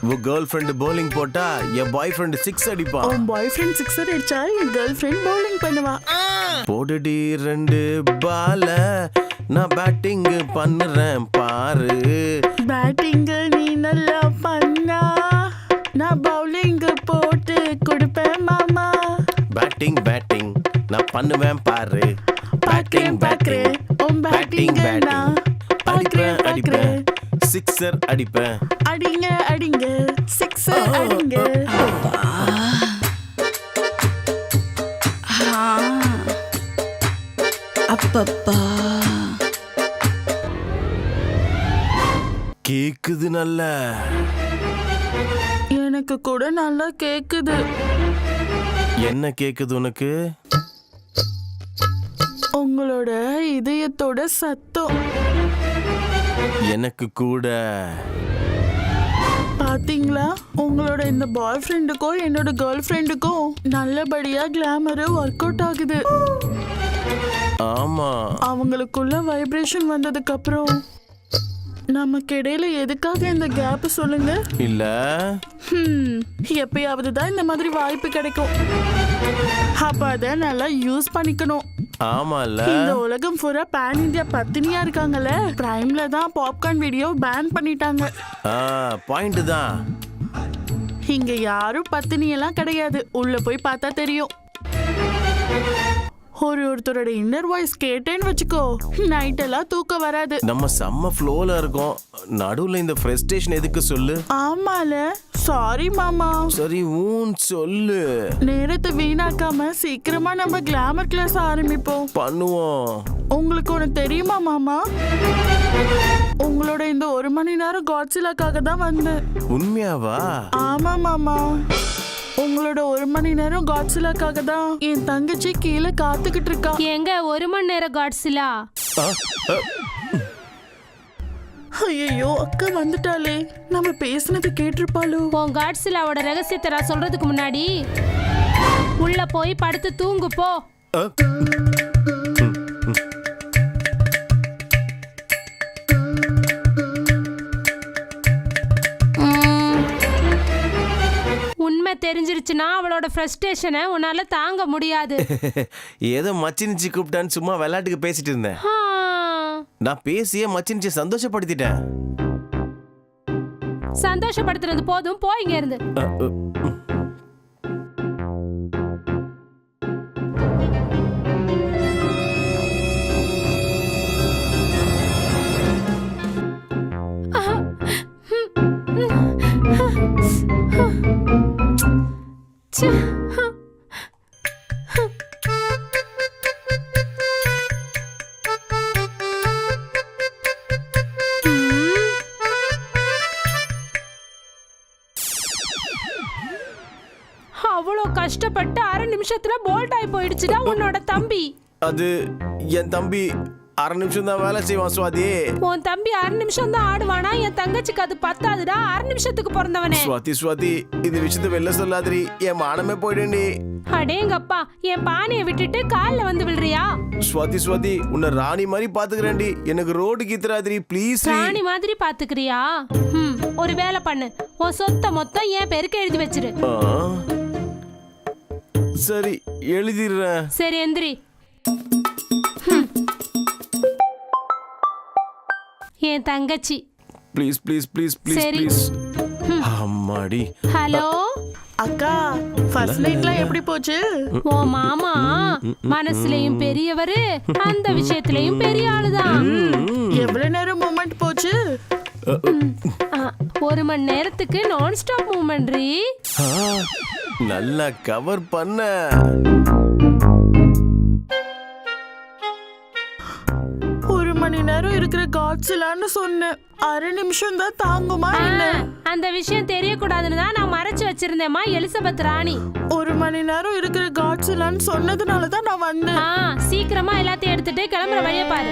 உன் girl friend bowling போட்டா என் பாய் friend 6 அடிப்பான். உன் பாய் ஃப்ரெண்ட் 6 அடிச்சா என் கேர்ள் ஃப்ரெண்ட் bowling பண்ணுவா. போடுடி 2 பால நான் பேட்டிங் பண்ணுறேன் பாரு. பேட்டிங் நீ நல்லா பண்ணா நான் bowling போட்டு கொடுப்பேன் மாமா. பேட்டிங் நான் பண்ணுவேன் பாரு. பாக்குறேன் உன் பேட்டிங் நான் அடிப்பேன் சிக்ஸர் அடிப்பேன். அடிங்க சிக்ஸர் அடிங்க. அப்பப்பா கேக்குது நல்லா. எனக்கு கூட நல்லா கேக்குது. என்ன கேக்குது உனக்கு? உங்களோட இதயத்தோட சத்தம். எனக்கு கூட. பாத்தீங்களா, உங்களோட இந்த பாய் ஃப்ரெண்டுக்கும் என்னோட கேர்ள் ஃப்ரெண்டுக்கும் நல்லபடியா கிளாமர் ஒர்க் அவுட் ஆகுது. ஆமா, அவங்களுக்குள்ள வைப்ரேஷன் வந்ததுக்கு அப்புறம் நமக்கு இடையில எதுக்காக இந்த கேப் சொல்லுங்க? இல்ல எப்பயாவது தான் இந்த மாதிரி வாய்ப்பு கிடைக்கும். அப்ப அத நல்லா யூஸ் பண்ணிக்கணும். ஆமால, இந்த உலகம் பூரா பேன் இந்தியா பத்தினியா இருக்காங்கல்ல, பிரைம்ல தான் பாப்கார்ன் வீடியோ பேன் பண்ணிட்டாங்க. பாயிண்ட் தான். இங்க யாரும் பத்தினி எல்லாம் கிடையாது. உள்ள போய் பார்த்தா தெரியும். ஒருத்தரோட இன்னர் வாய்ஸ் கேட்டேன்னு வச்சுக்கோ, நைட் எல்லாம் தூக்கம் வராது. நம்ம செம்ம ஃப்ளோல இருக்கோம், நடுவுல இந்த ஃப்ரஸ்ட்ரேஷன் எதுக்கு சொல்லு? ஆமால, சாரி மாமா. சரி ஊன் சொல்லு. நேரத்தை வீணாக்காம சீக்கிரமா நம்ம கிளாமர் கிளாஸ் ஆரம்பிப்போம். பண்ணுவோம். உங்களுக்கு ஒண்ணு தெரியுமா மாமா? உங்களோட இந்த 1 மணி நேரம் காட்சிலாக்காக தான் வந்தேன். உண்மையாவா? ஆமா மாமா, உங்களோட 1 மணி நேரம் காட்சிலாக்காக தான் என் தங்கச்சி கீழே காத்துக்கிட்டு இருக்கா. எங்க 1 மணி நேரம் காட்சிலா? ஐயோ, அக்கா வந்துட்டாலே, நம்ம பேசுனது கேட்டிருப்பாளோ? உன் காட்சிலாவோட ரகசியத்தை நான் சொல்றதுக்கு முன்னாடி உள்ள போய் படுத்து தூங்கு போ. உண்மை தெரிஞ்சிருச்சுன்னா அவளோட ஃப்ரஸ்ட்ரேஷனை உன்னால தாங்க முடியாது. ஏதோ மச்சினிச்சி கூப்பிட்டான்னு சும்மா விளையாட்டுக்கு பேசிட்டு இருந்தேன். நான் பேசியே மச்சினிச்சி சந்தோஷப்படுத்திட்டேன். சந்தோஷப்படுத்துறது போதும், போ இங்க இருந்து. அவ்வளோ கஷ்டப்பட்டு 1/2 நிமிஷத்துல போல்ட் ஆகி போயிடுச்சுடா உன்னோட தம்பி. அது என் தம்பி 1/2 நிமிஷம் தான் வேலை செய்வான் சுவாதி. உன் தம்பி 1/2 நிமிஷம் தான் ஆடுவானா? என் தங்கச்சிக்கு அது பத்தாதுடா. 1/2 நிமிஷத்துக்கு பிறந்தவனே. சுவாதி இந்த விஷயத்த வெளில சொல்லாதீ, என் மானமே போயிடுண்டி. அடேங்கப்பா, என் பானையை விட்டுட்டு கால்ல வந்து விழுறியா? சுவாதி உன்னை ராணி மாதிரி பாத்துக்கிறேன்டி. எனக்கு ரோடு கீத்துறாதிரி ப்ளீஸ். ராணி மாதிரி பாத்துக்கிறியா? ஒரு வேலை பண்ணு, உன் சொத்தை மொத்தம் என் பேருக்கு எழுதி வச்சிரு. சரி, எழுதிடுறேன். சரி, எந்திரி. என் தங்கச்சி ப்ளீஸ். சரி. அம்மாடி. ஹலோ அக்கா, ஃபர்ஸ்ட் நைட்லாம் எப்படி போச்சு? ஓ மாமா மனசுலயும் பெரியவரு, அந்த விஷயத்திலயும் பெரிய ஆளுதான். எவ்வளவு நேரம் மூமெண்ட் போச்சு? 1 மணி நேரத்துக்கு நான் ஸ்டாப் மூமெண்ட். நல்லா கவர் பண்ண. ஒரு மணி நேரம் இருக்கிற காட்சிலான்னு சொன்னேன். 1/2 நிமிஷம் தான் தாங்குமா என்ன? அந்த விஷயம் தெரியக்கூடாதுன்னு தான் நான் மறைச்சு வச்சிருந்தேம்மா எலிசபெத் ராணி. 1 மணி நேரம் இருக்கிற காட்சிலான்னு சொன்னதுனால தான் நான் வந்தேன். சீக்கிரமா எல்லாத்தையும் எடுத்துட்டு கிளம்புற வழியை பாரு.